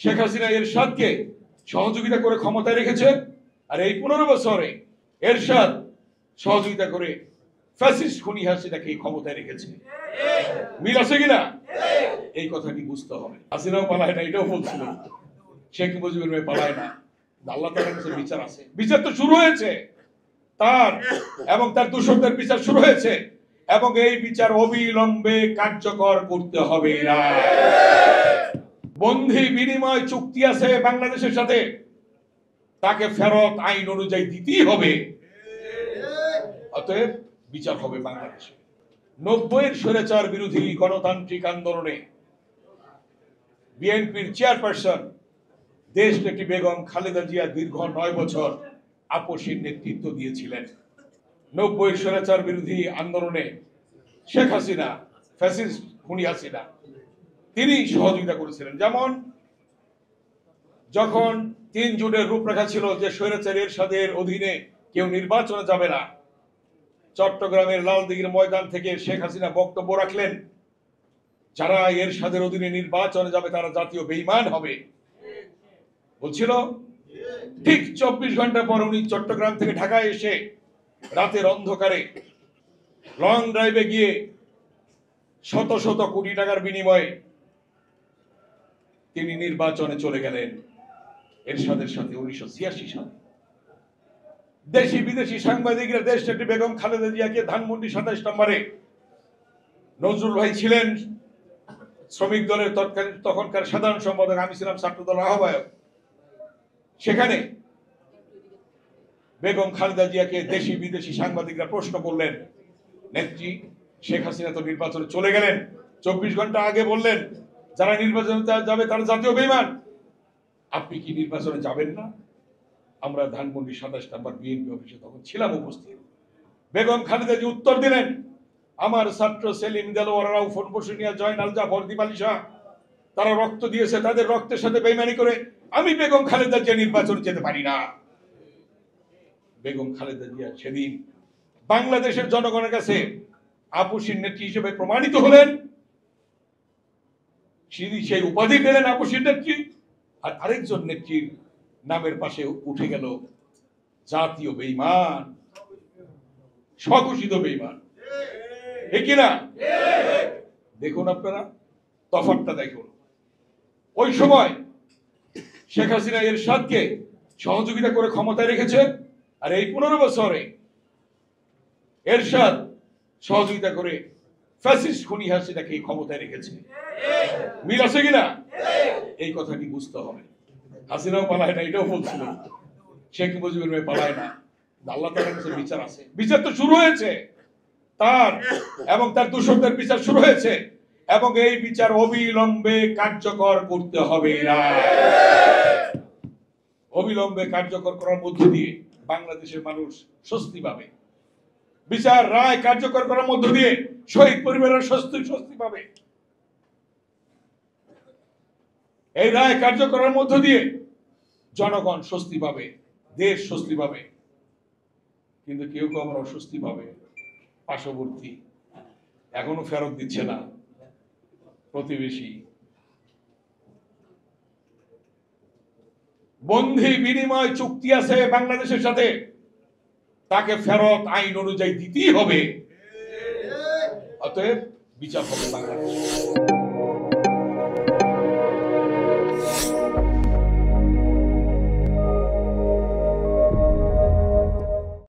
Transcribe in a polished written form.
শেখ হাসিনা এরশাদকে সহযোগিতা করে ক্ষমতায় রেখেছে, আর এই 15 বছরে এরশাদ সহযোগিতা করে ফ্যাসিস্ট খুনি হাসিনাকে ক্ষমতায় রেখেছে। মিল আছে কিনা? এই কথাটি বুঝতে হবে। হাসিনাও পালায় না, এটাও বলছিল। শেখ মুজিবুর রহমান পালায় না, আল্লাহ তাআলার কাছে বিচার আছে। বিচার তো শুরু হয়েছে, তার এবং তার দূষকদের বিচার শুরু হয়েছে, এবং এই বিচার অবিলম্বে কার্যকর করতে হবে। বন্ধি বিনিময় চুক্তি আছে বাংলাদেশের সাথে, তাকে ফেরত আইন অনুযায়ী দিতেই হবে। অতএব বিচার হবে বাংলাদেশে। 90-এর স্বৈরাচার বিরোধী গণতান্ত্রিক আন্দোলনে বিএনপির চেয়ারপারসন দেশনেত্রী বেগম খালেদা জিয়া দীর্ঘ 9 বছর আপসের নেতৃত্ব দিয়েছিলেন। 90-এর স্বৈরাচার বিরোধী আন্দোলনে শেখ হাসিনা, ফ্যাসিস্ট খুনি হাসিনা, তিনি সহযোগিতা করেছিলেন। যেমন যখন 3 জুনের রূপরেখা ছিল যে স্বৈরাচার এরশাদের অধীনে কেউ নির্বাচনে যাবে না, চট্টগ্রামের লালদিঘির ময়দান থেকে শেখ হাসিনা বক্তব্য রাখলেন, যারা এরশাদের অধীনে নির্বাচনে যাবে তারা জাতীয় বেঈমান হবে বলছিল। ঠিক 24 ঘন্টা পর উনি চট্টগ্রাম থেকে ঢাকায় এসে রাতের অন্ধকারে লং ড্রাইভে গিয়ে শত শত কোটি টাকার বিনিময়ে তিনি নির্বাচনে চলে গেলেন এরশাদের সাথে। 1986 সালে দেশি বিদেশি সাংবাদিকরা দেশনেত্রী বেগম খালেদা জিয়াকে ধানমন্ডি 27 নম্বরে, নজরুল ভাই ছিলেন শ্রমিক দলের তখনকার সাধারণ সম্পাদক, আমি ছিলাম ছাত্র দলের আহ্বায়ক, সেখানে বেগম খালেদা জিয়াকে দেশি বিদেশি সাংবাদিকরা প্রশ্ন করলেন, নেত্রী শেখ হাসিনা তো নির্বাচনে চলে গেলেন, 24 ঘন্টা আগে বললেন যারা নির্বাচনে যাবে তারা জাতীয় বেঈমান, আপনি কি নির্বাচনে যাবেন না? আমরা ধানমন্ডি 27 নম্বর বিএনপি অফিসে তখন ছিলাম উপস্থিত। বেগম খালেদা জি উত্তর দিলেন, আমার ছাত্র সেলিম দেলোয়ার রাউফন বসুনিয়া জয়নাল জাফর দিবালি শাহ তারা রক্ত দিয়েছে, তাদের রক্তের সাথে বেঈমানি করে আমি বেগম খালেদা জিয়া নির্বাচনে যেতে পারি না। বেগম খালেদা জিয়া সেদিন বাংলাদেশের জনগণের কাছে আপসীর নেত্রী হিসেবে প্রমাণিত হলেন, সেই উপাধি পেলেন আপসীর নেত্রী। আর আরেকজন নেত্রীর নামের পাশে উঠে গেল জাতীয় বেঈমান, স্বঘোষিত বেঈমান। ঠিক কিনা? দেখুন আপনারা তফাৎটা দেখুন। ওই সময় শেখ হাসিনা এরশাদকে সহযোগিতা করে ক্ষমতায় রেখেছে, আর এই 15 বছরে এরশাদ সহযোগিতা করে ফ্যাসিস্ট খুনি হাসিনাকে ক্ষমতায় রেখেছে। মিল আছে কিনা? এই কথাটি বুঝতে হবে। হাসিনাও পালায় না, এটাও বলছিল। শেখ মুজিবুর রহমান পালায় না, আল্লাহ তাআলার কাছে বিচার আছে। বিচার তো শুরু হয়েছে, তার এবং তার দূষকদের বিচার শুরু হয়েছে, এবং এই বিচার অবিলম্বে কার্যকর করতে হবে। অবিলম্বে কার্যকর করার মধ্য দিয়ে বাংলাদেশের মানুষ স্বস্তি পাবে। বিচার রায় কার্যকর করার মধ্য দিয়ে শহীদ পরিবারের স্বস্তি পাবে। এই রায় কার্যকরের মধ্য দিয়ে জনগণ স্বস্তি পাবে, দেশ স্বস্তি পাবে। কিন্তু কেউ কেউ আবার অস্বস্তি পাবে। পার্শ্ববর্তী এখনো ফেরত দিচ্ছে না, প্রতিবেশী। বন্ধি বিনিময় চুক্তি আছে বাংলাদেশের সাথে, তাকে ফেরত আইন অনুযায়ী দিতেই হবে। অতএব বিচার হবে বাংলাদেশে।